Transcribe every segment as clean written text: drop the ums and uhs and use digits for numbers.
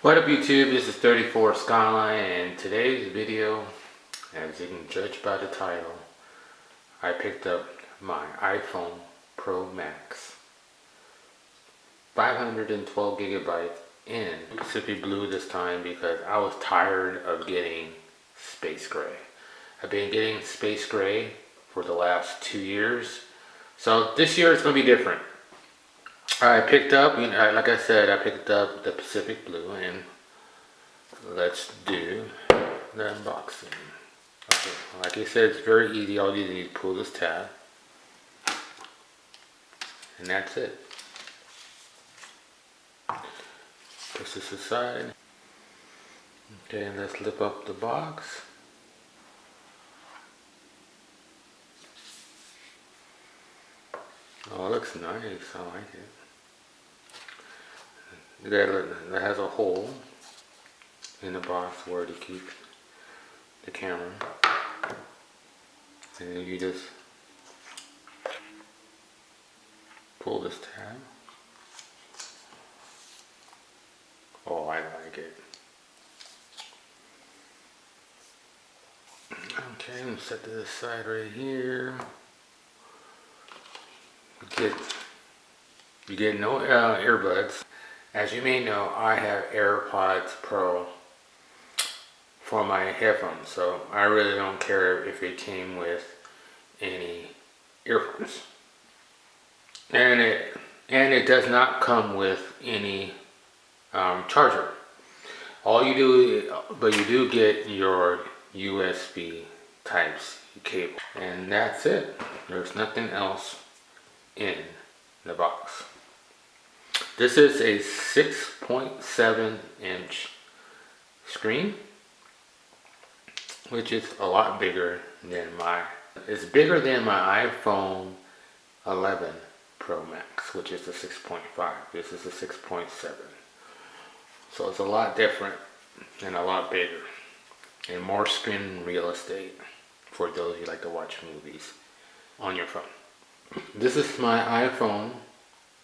What up YouTube, this is 34 Skyline, and today's video, as you can judge by the title, I picked up my iPhone Pro Max 512 gigabytes in Pacific Blue this time because I was tired of getting space gray. I've been getting space gray for the last 2 years, so this year it's going to be different. I picked up, like I said, I picked up the Pacific Blue, and let's do the unboxing. Okay, like I said, it's very easy. All you need to pull this tab, and that's it. Push this aside. Okay, let's lift up the box. Oh, it looks nice. I like it. That has a hole in the box where to keep the camera, and then you just pull this tab. Oh, I like it. Okay, I'm gonna set this aside right here. You get no earbuds. As you may know, I have AirPods Pro for my headphones, so I really don't care if it came with any earphones. And it does not come with any charger. All you do, but you do get your USB Type-C cable, and that's it. There's nothing else in the box. This is a 6.7 inch screen, which is a lot bigger than it's bigger than my iPhone 11 Pro Max, which is a 6.5. This is a 6.7. So it's a lot different and a lot bigger and more screen real estate for those who like to watch movies on your phone. This is my iPhone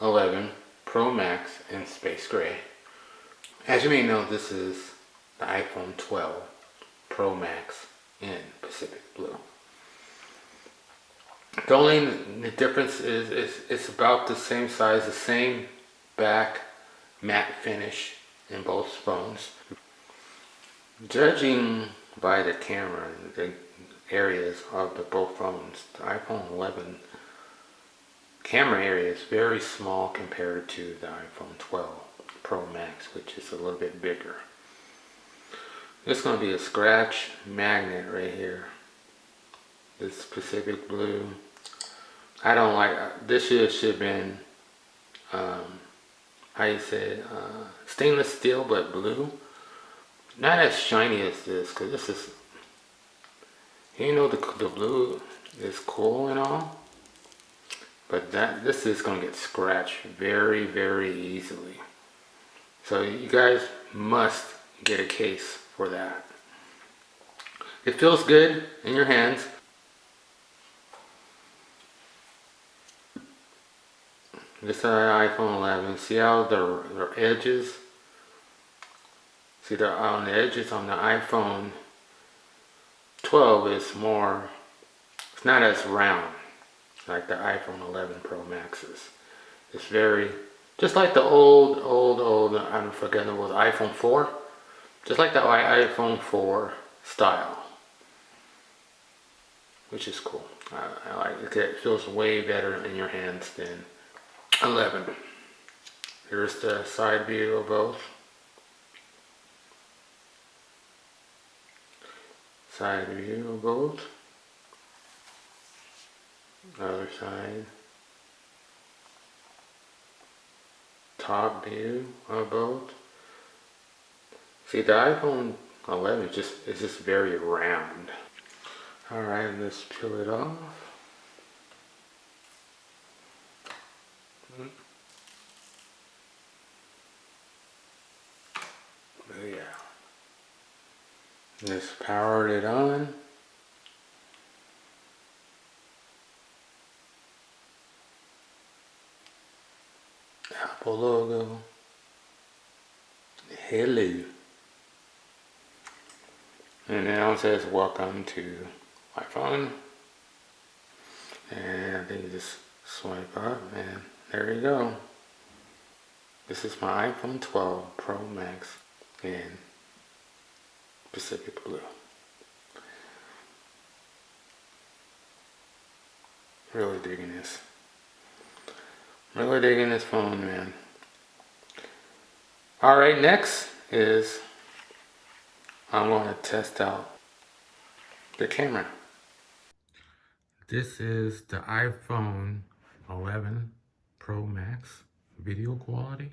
11 Pro Max in space gray. As you may know, this is the iPhone 12 Pro Max in Pacific Blue. The only difference is it's about the same size, the same back matte finish in both phones. Judging by the camera, the areas of both phones, the iPhone 11 camera area is very small compared to the iPhone 12 Pro Max, which is a little bit bigger. There's going to be a scratch magnet right here. This Pacific Blue. I don't like this. Should have been how you say stainless steel, but blue. Not as shiny as this, because this is, the blue is cool and all, but this is going to get scratched very, very easily. So you guys must get a case for that. It feels good in your hands. This is our iPhone 11. See how the edges? See on the edges on the iPhone 12 is more. It's not as round like the iPhone 11 Pro Maxes. It's very, just like the old, I'm forgetting it was iPhone 4. Just like the iPhone 4 style. Which is cool. I like it. It feels way better in your hands than 11. Here's the side view of both. Side view of both. Other side. Top view of both. See, the iPhone 11 is just very round. Alright, let's peel it off. Oh yeah. Let's power it on. Apple logo. hello. And now it says welcome to iPhone. And I think you just swipe up and there you go. This is my iPhone 12 Pro Max in Pacific Blue. Really digging this. Really digging this phone, man. Alright, next is I'm going to test out the camera. This is the iPhone 11 Pro Max video quality.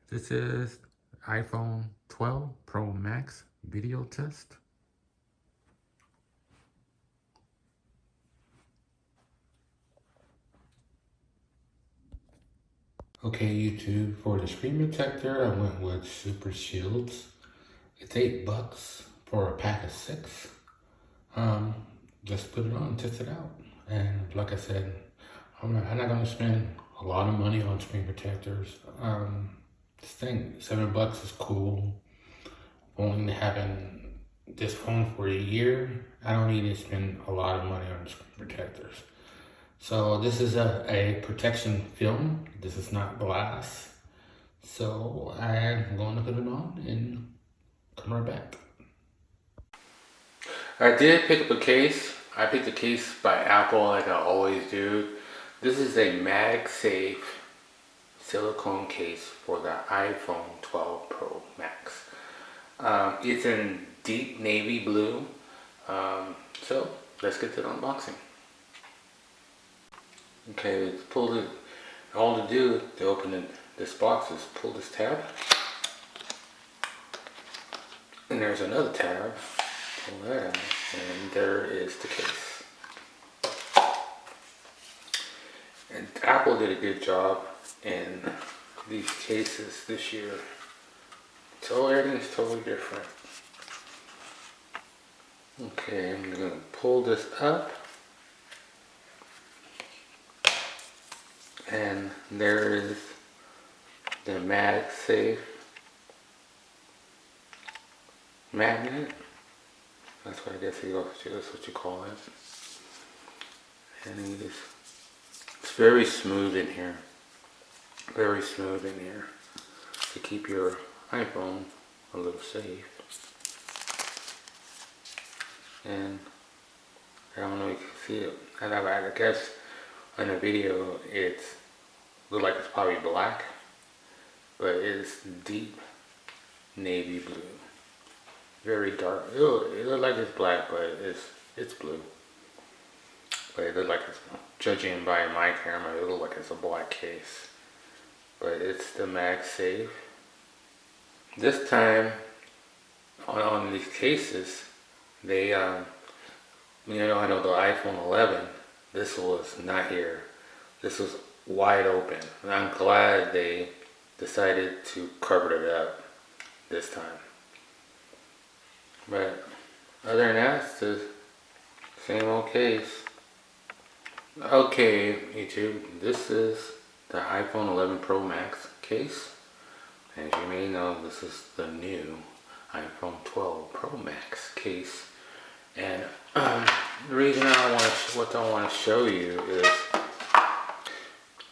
This is iPhone 12 Pro Max video test. Okay, YouTube, for the screen protector, I went with Super Shields. It's $8 for a pack of 6. Just put it on, test it out. And like I said, I'm not gonna spend a lot of money on screen protectors. This thing, $7 is cool. Only having this phone for a year, I don't need to spend a lot of money on screen protectors. So this is a protection film. This is not glass. So I'm going to put it on and come right back. I did pick up a case. I picked a case by Apple like I always do. This is a MagSafe silicone case for the iPhone 12 Pro Max. It's in deep navy blue. So let's get to the unboxing. Okay, let's pull it. All to do to open this box is pull this tab. And there's another tab. Pull that out. And there is the case. And Apple did a good job in these cases this year. So everything's totally different. Okay, I'm going to pull this up. And there is the MagSafe magnet. That's what I guess that's what you call it. And it's very smooth in here. Very smooth in here to keep your iPhone a little safe. And I don't know if you can see it. I guess in the video it's look like it's probably black, but it's deep navy blue. Very dark. It look like it's black, but it's blue. But it look like it's, judging by my camera, it look like it's a black case. But it's the MagSafe. This time on these cases, they I know the iPhone 11. This was not here. This was wide open. And I'm glad they decided to cover it up this time. But other than that, it's the same old case. Okay, YouTube, this is the iPhone 11 Pro Max case. As you may know, this is the new iPhone 12 Pro Max case. And the reason what I want to show you is,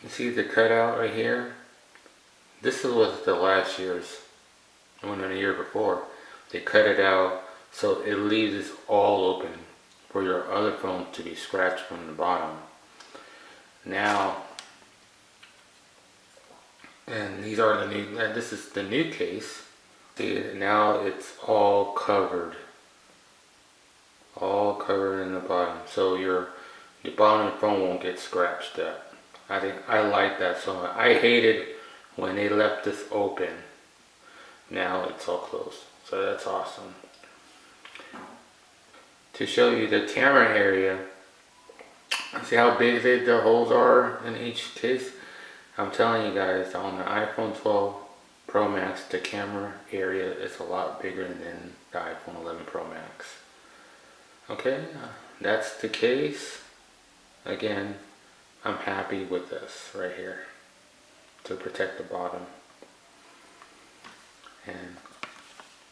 you see the cutout right here? This was the last year's, one in the year before. They cut it out so it leaves it all open for your other phone to be scratched from the bottom. Now, and these are the new, this is the new case. See, now it's all covered in the bottom, so your bottom phone won't get scratched up. I think I like that so much. I hated when they left this open. Now it's all closed, so that's awesome. To show you the camera area, see how big the holes are in each case? I'm telling you guys, on the iPhone 12 Pro Max, the camera area is a lot bigger than the iPhone 11 Pro Max. Okay, that's the case. Again, I'm happy with this right here to protect the bottom. and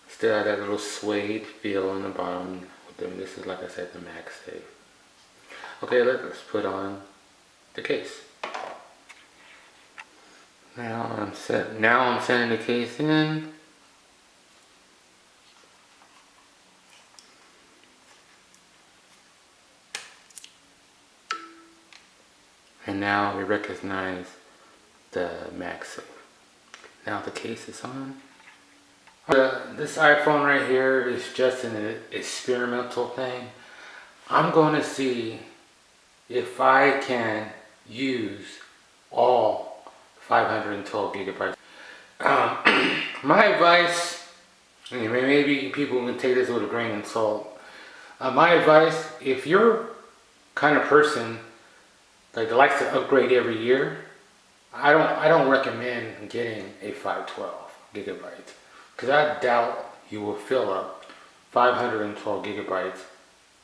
still have that little suede feel on the bottom. This is, like I said, the MagSafe. Okay, let's put on the case. Now I'm setting the case in. And now we recognize the MagSafe. Now the case is on. This iPhone right here is just an experimental thing. I'm going to see if I can use all 512 gigabytes. My advice, maybe people can take this with a grain of salt. My advice, if you're kind of person that likes to upgrade every year, I don't recommend getting a 512 gigabytes, because I doubt you will fill up 512 gigabytes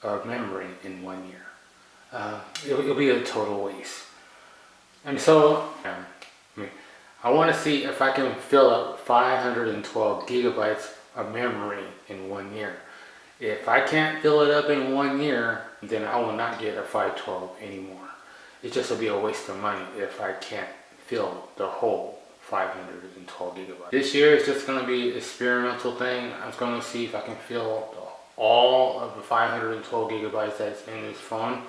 of memory in 1 year. It'll be a total waste. And so I want to see if I can fill up 512 gigabytes of memory in 1 year. If I can't fill it up in 1 year, then I will not get a 512 anymore. It just will be a waste of money if I can't fill the whole 512 gigabytes. This year is just going to be an experimental thing. I'm just going to see if I can fill all of the 512 gigabytes that's in this phone.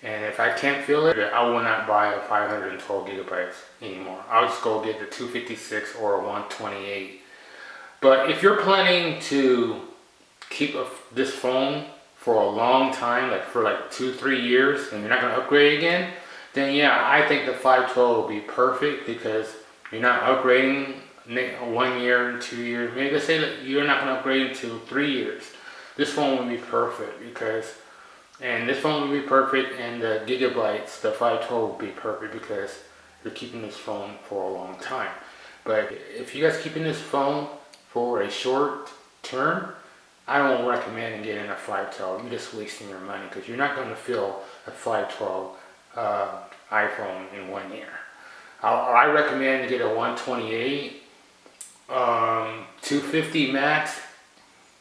And if I can't fill it, I will not buy a 512 gigabytes anymore. I'll just go get the 256 or a 128. But if you're planning to keep this phone for a long time, like for like 2-3 years, and you're not going to upgrade again, then yeah, I think the 512 will be perfect, because you're not upgrading 1 year, 2 years. Maybe let's say that you're not going to upgrade until 3 years. This phone will be perfect, and this phone will be perfect, and the gigabytes, the 512 will be perfect, because you're keeping this phone for a long time. But if you guys keeping this phone for a short term, I don't recommend getting a 512. You're just wasting your money, because you're not going to fill a 512 iPhone in 1 year. I recommend to get a 128, 250 max.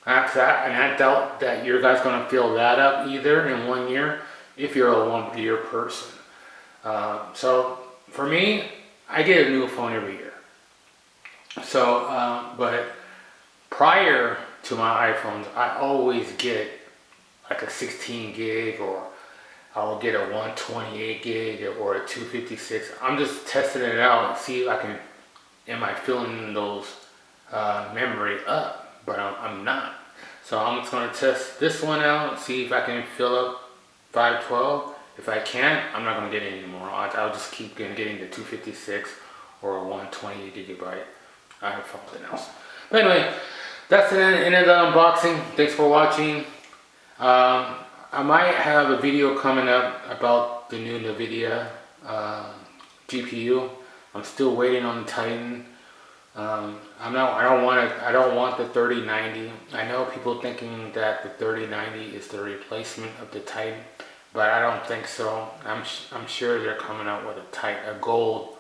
And I doubt that you guys going to fill that up either in 1 year if you're a 1 year person. So for me, I get a new phone every year. So, but prior to my iPhones, I always get like a 16 gig, or I'll get a 128 gig or a 256. I'm just testing it out and see if am I filling those memory up, but I'm not. So I'm just going to test this one out, see if I can fill up 512. If I can't, I'm not going to get it anymore. I'll just keep getting the 256 or a 128 gigabyte. I have something else. But anyway, that's the end of the unboxing. Thanks for watching. I might have a video coming up about the new NVIDIA GPU. I'm still waiting on the Titan. I don't want the 3090. I know people thinking that the 3090 is the replacement of the Titan, but I don't think so. I'm sure they're coming out with a gold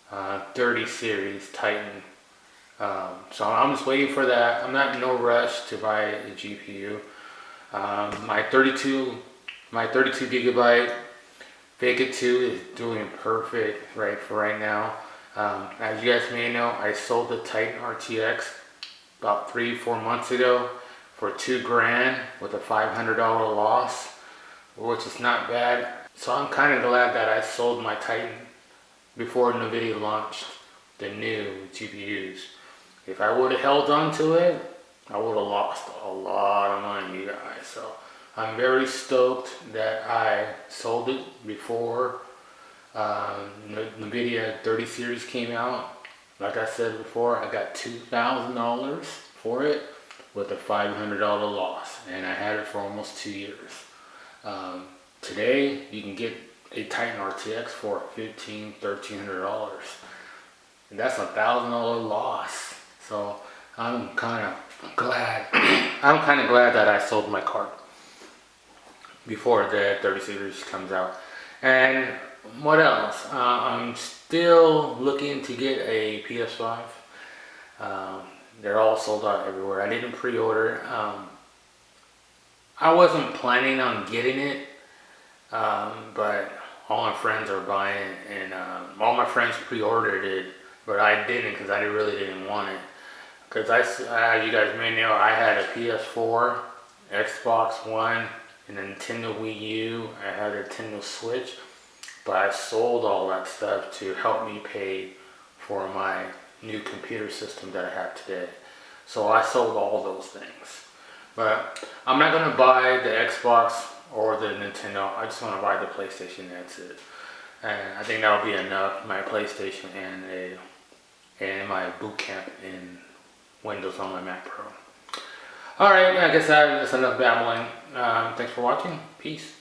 30 series Titan. So I'm just waiting for that. I'm not in no rush to buy a GPU. My 32 gigabyte Vega 2 is doing perfect right now. As you guys may know, I sold the Titan RTX about 3-4 months ago for $2,000 with a $500 loss, which is not bad. So I'm kind of glad that I sold my Titan before NVIDIA launched the new GPUs. If I would have held on to it, I would have lost a lot of money, you guys. So I'm very stoked that I sold it before NVIDIA 30 series came out. Like I said before, I got $2,000 for it with a $500 loss, and I had it for almost 2 years. Today you can get a Titan RTX for $1,300, and that's $1,000 loss. So I'm kind of glad. I'm kind of glad that I sold my card before the 30 series comes out. And what else? I'm still looking to get a PS5. they're all sold out everywhere. I didn't pre-order. I wasn't planning on getting it, but all my friends are buying it, and all my friends pre-ordered it, but I didn't because I really didn't want it. Because as you guys may know, I had a PS4, Xbox One, and a Nintendo Wii U. I had a Nintendo Switch, but I sold all that stuff to help me pay for my new computer system that I have today. So I sold all those things. But I'm not going to buy the Xbox or the Nintendo. I just want to buy the PlayStation, that's it. And I think that'll be enough, my PlayStation and my boot camp in Windows on my Mac Pro. Alright, I guess that's enough babbling. Thanks for watching. Peace.